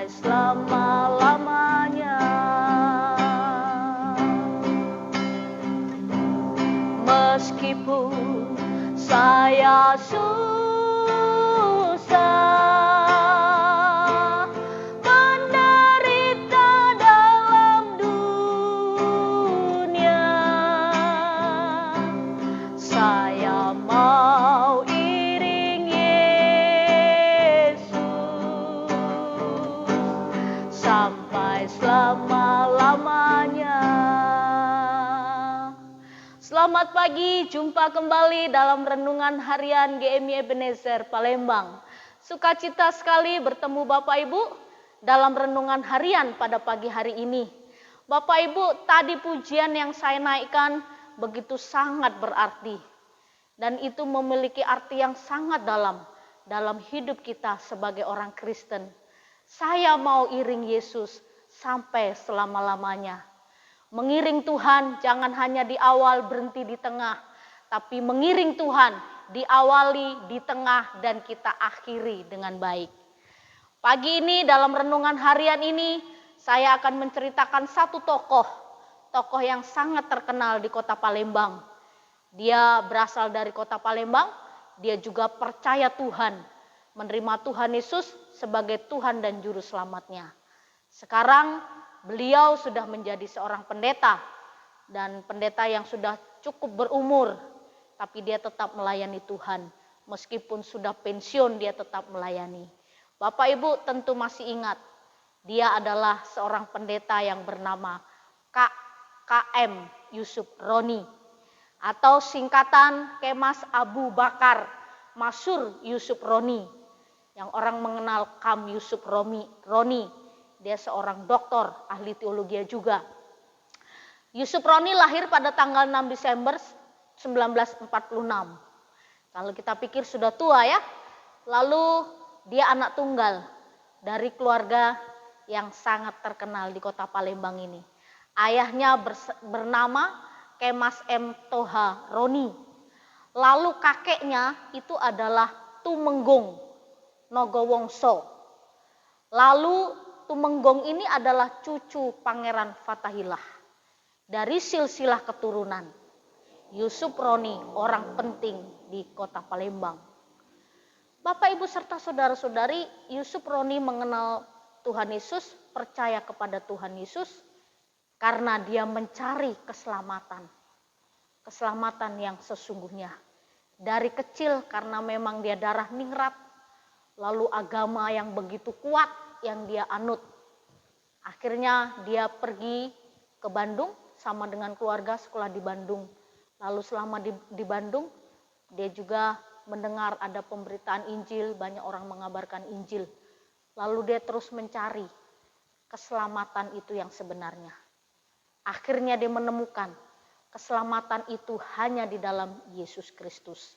sampai selama-lamanya. Meskipun saya susah menderita dalam dunia, saya mau iring Yesus sampai selama-lamanya. Selamat pagi, jumpa kembali dalam renungan harian GMI Ebenezer Palembang. Sukacita sekali bertemu Bapak Ibu dalam renungan harian pada pagi hari ini. Bapak Ibu, tadi pujian yang saya naikkan begitu sangat berarti. Dan itu memiliki arti yang sangat dalam hidup kita sebagai orang Kristen. Saya mau iring Yesus sampai selama-lamanya. Mengiring Tuhan jangan hanya di awal berhenti di tengah, tapi mengiring Tuhan diawali di tengah dan kita akhiri dengan baik. Pagi ini dalam renungan harian ini saya akan menceritakan satu tokoh yang sangat terkenal di kota Palembang. Dia berasal dari kota Palembang, dia juga percaya Tuhan, menerima Tuhan Yesus sebagai Tuhan dan Juru Selamatnya. Sekarang beliau sudah menjadi seorang pendeta, dan pendeta yang sudah cukup berumur, tapi dia tetap melayani Tuhan. Meskipun sudah pensiun, dia tetap melayani. Bapak Ibu tentu masih ingat, dia adalah seorang pendeta yang bernama KM Yusuf Roni, atau singkatan Kemas Abu Bakar Masyur Yusuf Roni, yang orang mengenal Kam Yusuf Roni. Dia seorang doktor, ahli teologi juga. Yusuf Roni lahir pada tanggal 6 Desember 1946. Kalau kita pikir sudah tua ya. Lalu dia anak tunggal dari keluarga yang sangat terkenal di kota Palembang ini. Ayahnya bernama Kemas M. Toha Roni. Lalu kakeknya itu adalah Tumenggong Nogowongso. Lalu Tumenggong ini adalah cucu Pangeran Fatahillah. Dari silsilah keturunan Yusuf Roni, orang penting di kota Palembang. Bapak Ibu serta saudara-saudari, Yusuf Roni mengenal Tuhan Yesus, percaya kepada Tuhan Yesus karena dia mencari keselamatan yang sesungguhnya. Dari kecil karena memang dia darah ningrat, lalu agama yang begitu kuat yang dia anut. Akhirnya dia pergi ke Bandung sama dengan keluarga, sekolah di Bandung. Lalu selama di Bandung dia juga mendengar ada pemberitaan Injil, banyak orang mengabarkan Injil. Lalu dia terus mencari keselamatan itu yang sebenarnya. Akhirnya dia menemukan keselamatan itu hanya di dalam Yesus Kristus.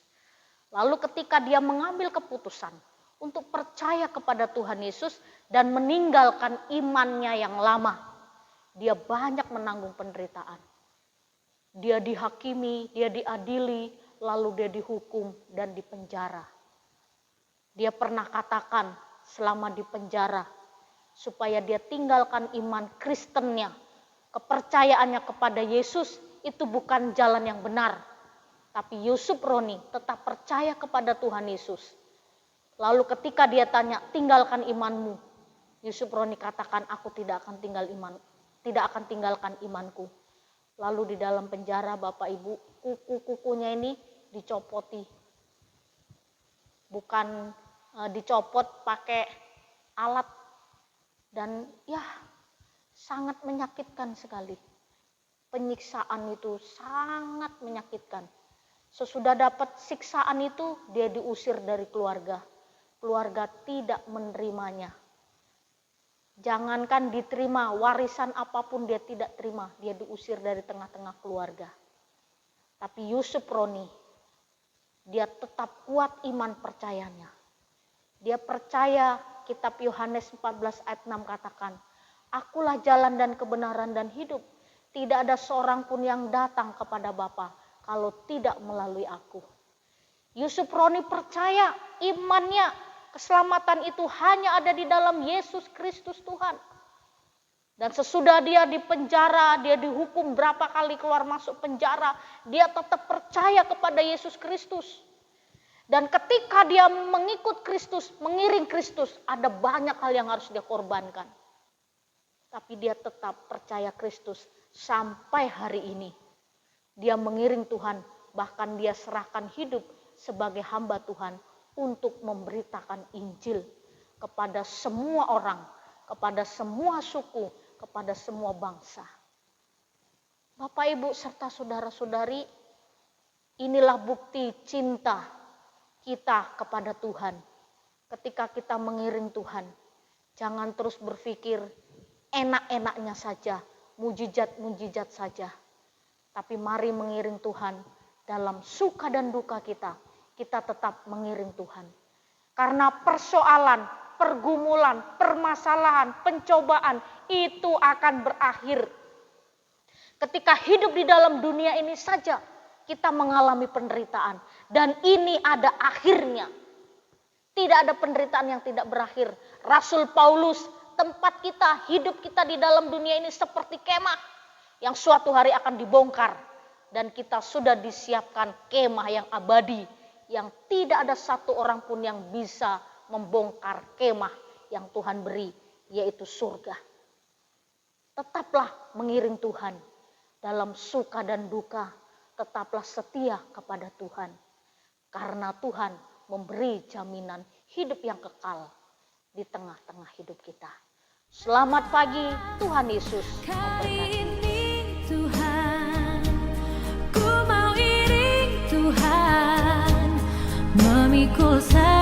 Lalu ketika dia mengambil keputusan untuk percaya kepada Tuhan Yesus dan meninggalkan imannya yang lama, dia banyak menanggung penderitaan. Dia dihakimi, dia diadili, lalu dia dihukum dan dipenjara. Dia pernah katakan selama di penjara supaya dia tinggalkan iman Kristennya, kepercayaannya kepada Yesus itu bukan jalan yang benar. Tapi Yusuf Roni tetap percaya kepada Tuhan Yesus. Lalu ketika dia tanya, tinggalkan imanmu, Yusuf Roni katakan, aku tidak akan tinggalkan imanku. Lalu di dalam penjara Bapak Ibu, kuku-kukunya ini dicopoti. Bukan dicopot pakai alat, dan ya sangat menyakitkan sekali. Penyiksaan itu sangat menyakitkan. Sesudah dapat siksaan itu dia diusir dari keluarga. Keluarga tidak menerimanya. Jangankan diterima, warisan apapun dia tidak terima. Dia diusir dari tengah-tengah keluarga. Tapi Yusuf Roni, dia tetap kuat iman percayanya. Dia percaya kitab Yohanes 14 ayat 6 katakan, akulah jalan dan kebenaran dan hidup. Tidak ada seorang pun yang datang kepada Bapa kalau tidak melalui aku. Yusuf Roni percaya, imannya keselamatan itu hanya ada di dalam Yesus Kristus Tuhan. Dan sesudah dia di penjara, dia dihukum berapa kali keluar masuk penjara, dia tetap percaya kepada Yesus Kristus. Dan ketika dia mengikut Kristus, mengiring Kristus, ada banyak hal yang harus dia korbankan. Tapi dia tetap percaya Kristus sampai hari ini. Dia mengiring Tuhan, bahkan dia serahkan hidup sebagai hamba Tuhan untuk memberitakan Injil kepada semua orang, kepada semua suku, kepada semua bangsa. Bapak, Ibu, serta saudara-saudari, inilah bukti cinta kita kepada Tuhan. Ketika kita mengiring Tuhan, jangan terus berpikir enak-enaknya saja, mujizat-mujizat saja. Tapi mari mengiring Tuhan dalam suka dan duka kita tetap mengiring Tuhan. Karena persoalan, pergumulan, permasalahan, pencobaan itu akan berakhir. Ketika hidup di dalam dunia ini saja kita mengalami penderitaan. Dan ini ada akhirnya. Tidak ada penderitaan yang tidak berakhir. Rasul Paulus, tempat kita, hidup kita di dalam dunia ini seperti kemah yang suatu hari akan dibongkar. Dan kita sudah disiapkan kemah yang abadi, yang tidak ada satu orang pun yang bisa membongkar kemah yang Tuhan beri, yaitu surga. Tetaplah mengiring Tuhan dalam suka dan duka, tetaplah setia kepada Tuhan. Karena Tuhan memberi jaminan hidup yang kekal di tengah-tengah hidup kita. Selamat pagi, Tuhan Yesus memberkati. Kali ini Tuhan, ku mau iring Tuhan, memikul saya.